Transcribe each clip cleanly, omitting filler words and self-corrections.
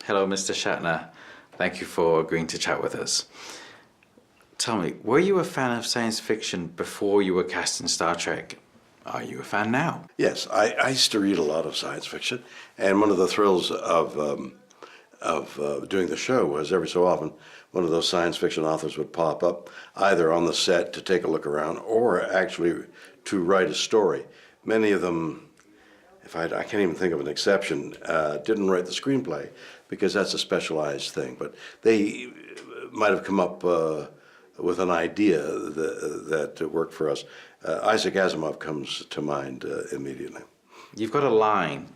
Hello, Mr. Shatner. Thank you for agreeing to chat with us. Tell me, were you a fan of science fiction before you were cast in Star Trek? Are you a fan now? Yes, I used to read a lot of science fiction, and one of the thrills of doing the show was every so often one of those science fiction authors would pop up either on the set to take a look around or actually to write a story. Many of them, I can't even think of an exception, didn't write the screenplay because that's a specialized thing, but they might have come up with an idea that worked for us. Isaac Asimov comes to mind immediately. You've got a line.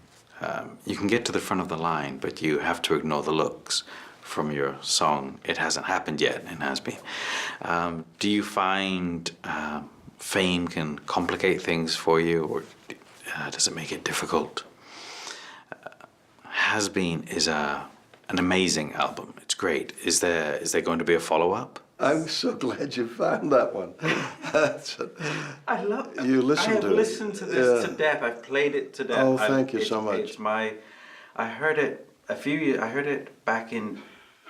You can get to the front of the line, but you have to ignore the looks from your song, It Hasn't Happened Yet, It Has Been. Do you find fame can complicate things for you, or does it make it difficult? Has Been is an amazing album. It's great. Is there going to be a follow-up? I'm so glad you found that one. I love it. You listened to it. I have listened to this to death. I've played it to death. Oh, thank you so much. I heard it a few years. I heard it back in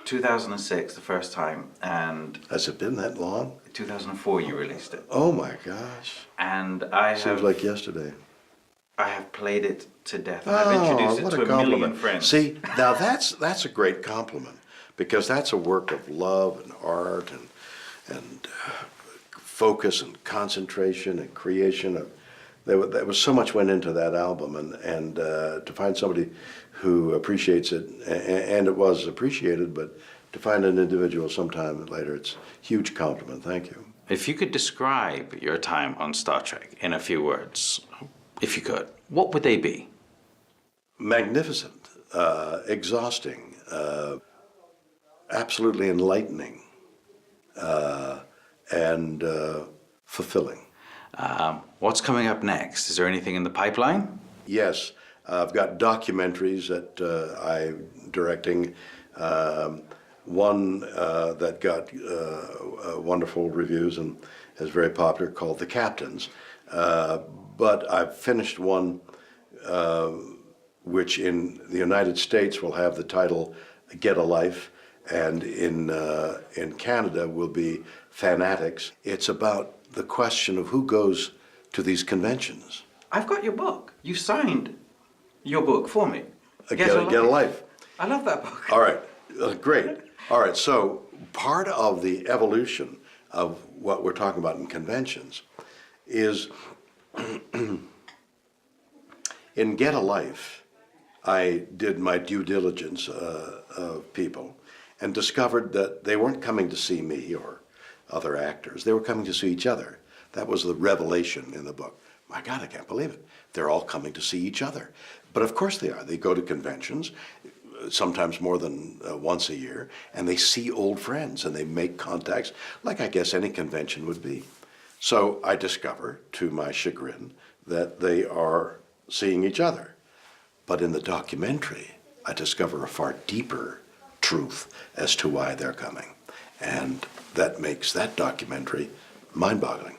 2006 the first time, and Has it been that long? 2004 you released it. Oh my gosh. And Seems like yesterday. I have played it to death. And I've introduced it to a million friends. See, now that's a great compliment, because that's a work of love and art and focus and concentration and creation. There was so much went into that album, and to find somebody who appreciates it, and it was appreciated, but to find an individual sometime later, it's a huge compliment. Thank you. If you could describe your time on Star Trek in a few words, if you could, what would they be? Magnificent, exhausting, absolutely enlightening, and fulfilling. What's coming up next? Is there anything in the pipeline? Yes, I've got documentaries that I'm directing. One that got wonderful reviews and is very popular, called The Captains. But I've finished one which in the United States will have the title Get a Life, and in Canada will be Fanatics. It's about the question of who goes to these conventions. I've got your book. You signed your book for me. Get a Life. I love that book. All right, great. All right, so part of the evolution of what we're talking about in conventions is in Get a Life, I did my due diligence of people and discovered that they weren't coming to see me or other actors. They were coming to see each other. That was the revelation in the book. My God, I can't believe it. They're all coming to see each other. But of course they are. They go to conventions, sometimes more than once a year, and they see old friends and they make contacts like I guess any convention would be. So I discover, to my chagrin, that they are seeing each other. But in the documentary, I discover a far deeper truth as to why they're coming. And that makes that documentary mind-boggling.